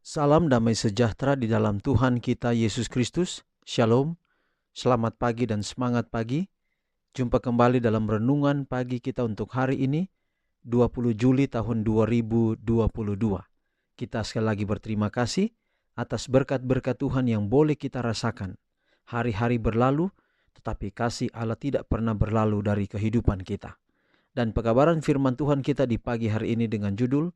Salam damai sejahtera di dalam Tuhan kita Yesus Kristus. Shalom, selamat pagi dan semangat pagi. Jumpa kembali dalam renungan pagi kita untuk hari ini, 20 Juli tahun 2022. Kita sekali lagi berterima kasih atas berkat-berkat Tuhan yang boleh kita rasakan. Hari-hari berlalu, tetapi kasih Allah tidak pernah berlalu dari kehidupan kita. Dan pekabaran firman Tuhan kita di pagi hari ini dengan judul,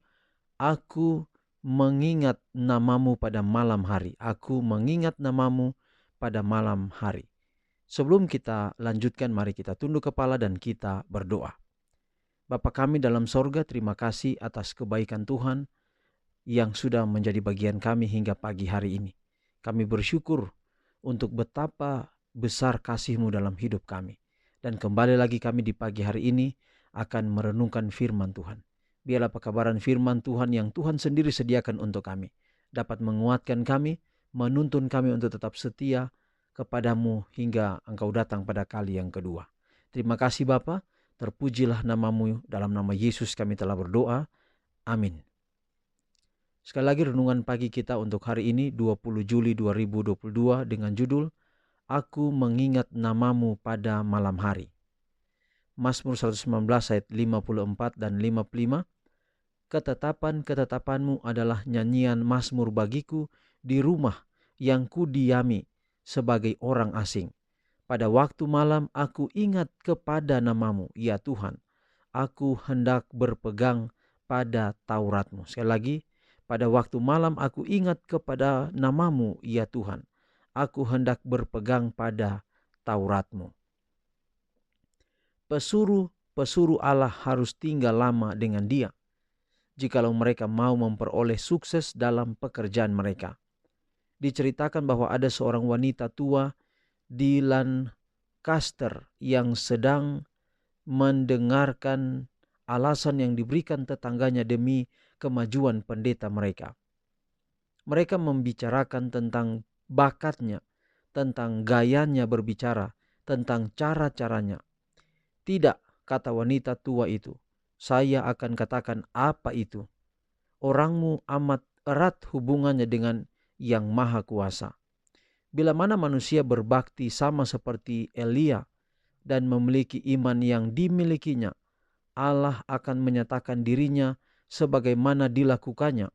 Aku mengingat namamu pada malam hari. Aku mengingat namamu pada malam hari. Sebelum kita lanjutkan, mari kita tunduk kepala dan kita berdoa. Bapa kami dalam sorga, terima kasih atas kebaikan Tuhan yang sudah menjadi bagian kami hingga pagi hari ini. Kami bersyukur untuk betapa besar kasih-Mu dalam hidup kami. Dan kembali lagi kami di pagi hari ini akan merenungkan firman Tuhan. Biarlah pekabaran firman Tuhan yang Tuhan sendiri sediakan untuk kami dapat menguatkan kami, menuntun kami untuk tetap setia kepadamu hingga Engkau datang pada kali yang kedua. Terima kasih Bapa, terpujilah namamu, dalam nama Yesus kami telah berdoa. Amin. Sekali lagi renungan pagi kita untuk hari ini 20 Juli 2022 dengan judul Aku mengingat namamu pada malam hari. Mazmur 119 ayat 54 dan 55. Ketetapan-ketetapanmu adalah nyanyian mazmur bagiku di rumah yang kudiami sebagai orang asing. Pada waktu malam aku ingat kepada namamu, ya Tuhan. Aku hendak berpegang pada Tauratmu. Sekali lagi, pada waktu malam aku ingat kepada namamu, ya Tuhan. Aku hendak berpegang pada Tauratmu. Pesuruh Allah harus tinggal lama dengan dia, jikalau mereka mau memperoleh sukses dalam pekerjaan mereka. Diceritakan bahwa ada seorang wanita tua di Lancaster yang sedang mendengarkan alasan yang diberikan tetangganya demi kemajuan pendeta mereka. Mereka membicarakan tentang bakatnya, tentang gayanya berbicara, tentang cara-caranya. Tidak, kata wanita tua itu, saya akan katakan apa itu. Orangmu amat erat hubungannya dengan Yang Maha Kuasa. Bila mana manusia berbakti sama seperti Elia dan memiliki iman yang dimilikinya, Allah akan menyatakan dirinya sebagaimana dilakukannya.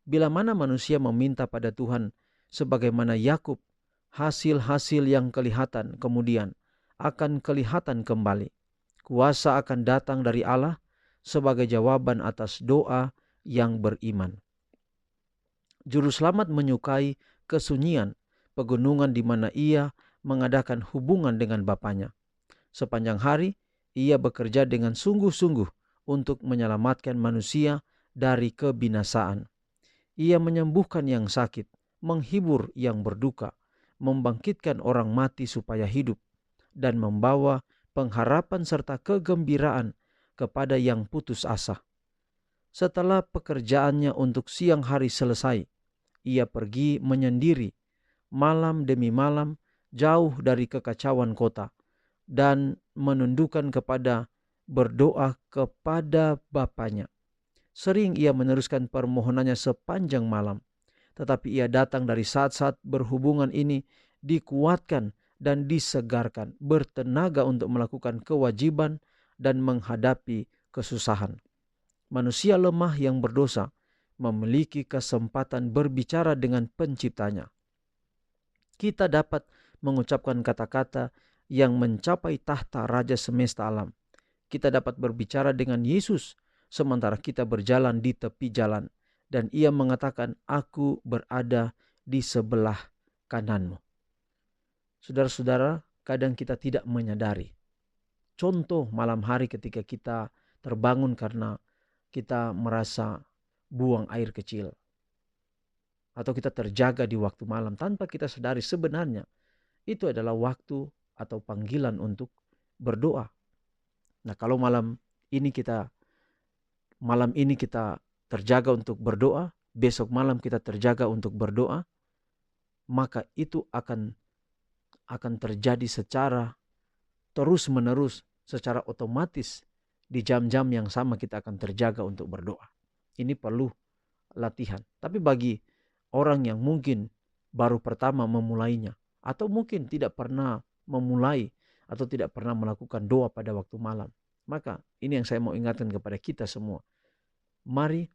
Bila mana manusia meminta pada Tuhan sebagaimana Yakub, hasil-hasil yang kelihatan kemudian akan kelihatan kembali. Kuasa akan datang dari Allah sebagai jawaban atas doa yang beriman. Juru selamat menyukai kesunyian pegunungan di mana ia mengadakan hubungan dengan Bapanya. Sepanjang hari ia bekerja dengan sungguh-sungguh untuk menyelamatkan manusia dari kebinasaan. Ia menyembuhkan yang sakit, menghibur yang berduka, membangkitkan orang mati supaya hidup, dan membawa pengharapan serta kegembiraan kepada yang putus asa. Setelah pekerjaannya untuk siang hari selesai, ia pergi menyendiri malam demi malam jauh dari kekacauan kota dan menundukkan kepada berdoa kepada Bapanya. Sering ia meneruskan permohonannya sepanjang malam, tetapi ia datang dari saat-saat berhubungan ini dikuatkan dan disegarkan, bertenaga untuk melakukan kewajiban dan menghadapi kesusahan. Manusia lemah yang berdosa memiliki kesempatan berbicara dengan penciptanya. Kita dapat mengucapkan kata-kata yang mencapai tahta Raja semesta alam. Kita dapat berbicara dengan Yesus sementara kita berjalan di tepi jalan, dan ia mengatakan, aku berada di sebelah kananmu. Saudara-saudara, kadang kita tidak menyadari. Contoh malam hari ketika kita terbangun karena kita merasa buang air kecil, atau kita terjaga di waktu malam tanpa kita sadari sebenarnya itu adalah waktu atau panggilan untuk berdoa. Nah, kalau malam ini kita terjaga untuk berdoa, besok malam kita terjaga untuk berdoa, maka itu akan terjadi secara terus-menerus, secara otomatis di jam-jam yang sama kita akan terjaga untuk berdoa. Ini perlu latihan. Tapi bagi orang yang mungkin baru pertama memulainya, atau mungkin tidak pernah memulai atau tidak pernah melakukan doa pada waktu malam, maka ini yang saya mau ingatkan kepada kita semua. Mari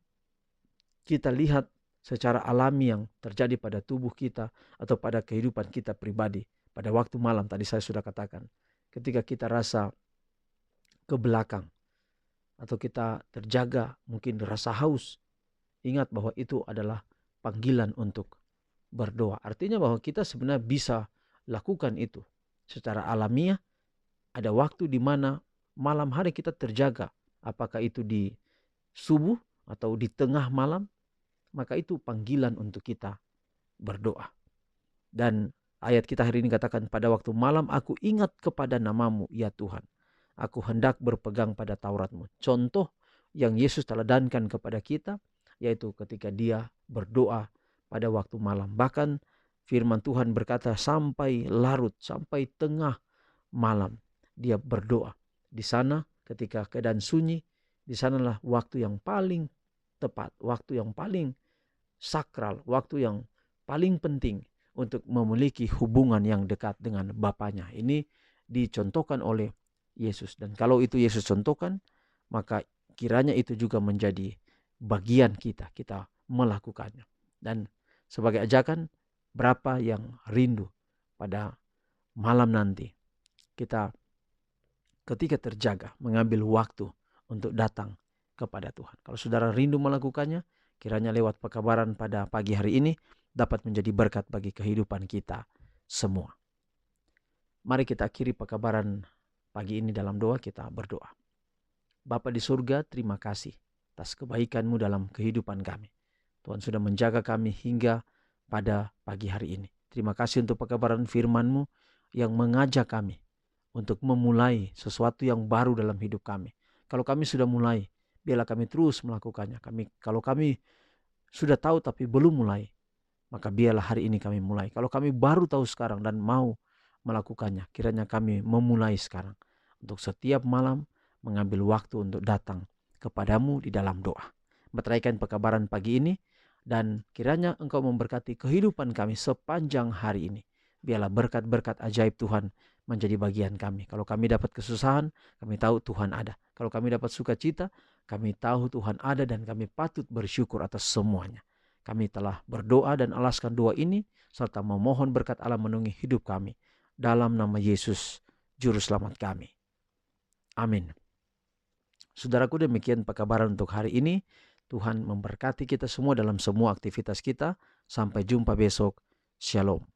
kita lihat secara alami yang terjadi pada tubuh kita atau pada kehidupan kita pribadi. Pada waktu malam tadi saya sudah katakan, ketika kita rasa ke belakang atau kita terjaga, mungkin rasa haus, ingat bahwa itu adalah panggilan untuk berdoa. Artinya bahwa kita sebenarnya bisa lakukan itu secara alamiah. Ada waktu di mana malam hari kita terjaga, apakah itu di subuh atau di tengah malam, maka itu panggilan untuk kita berdoa. Dan ayat kita hari ini katakan, pada waktu malam aku ingat kepada namamu ya Tuhan, aku hendak berpegang pada Tauratmu. Contoh yang Yesus teladankan kepada kita, yaitu ketika dia berdoa pada waktu malam. Bahkan firman Tuhan berkata sampai larut, sampai tengah malam dia berdoa. Di sana ketika keadaan sunyi, di sanalah waktu yang paling tepat, waktu yang paling sakral, waktu yang paling penting untuk memiliki hubungan yang dekat dengan Bapanya. Ini dicontohkan oleh Yesus. Dan kalau itu Yesus contohkan, maka kiranya itu juga menjadi bagian kita melakukannya. Dan sebagai ajakan, berapa yang rindu pada malam nanti kita ketika terjaga mengambil waktu untuk datang kepada Tuhan. Kalau saudara rindu melakukannya, kiranya lewat pekabaran pada pagi hari ini dapat menjadi berkat bagi kehidupan kita semua. Mari kita akhiri pekabaran pagi ini dalam doa, kita berdoa. Bapa di surga, terima kasih atas kebaikan-Mu dalam kehidupan kami. Tuhan sudah menjaga kami hingga pada pagi hari ini. Terima kasih untuk pekabaran firman-Mu yang mengajak kami untuk memulai sesuatu yang baru dalam hidup kami. Kalau kami sudah mulai, biarlah kami terus melakukannya. Kalau kami sudah tahu tapi belum mulai, maka biarlah hari ini kami mulai. Kalau kami baru tahu sekarang dan mau melakukannya, kiranya kami memulai sekarang. Untuk setiap malam mengambil waktu untuk datang kepadamu di dalam doa. Meteraikan pekabaran pagi ini, dan kiranya Engkau memberkati kehidupan kami sepanjang hari ini. Biarlah berkat-berkat ajaib Tuhan menjadi bagian kami. Kalau kami dapat kesusahan, kami tahu Tuhan ada. Kalau kami dapat sukacita, kami tahu Tuhan ada dan kami patut bersyukur atas semuanya. Kami telah berdoa dan alaskan doa ini serta memohon berkat Allah memenuhi hidup kami. Dalam nama Yesus, Juru Selamat kami. Amin. Saudaraku, demikian pekabaran untuk hari ini. Tuhan memberkati kita semua dalam semua aktivitas kita. Sampai jumpa besok. Shalom.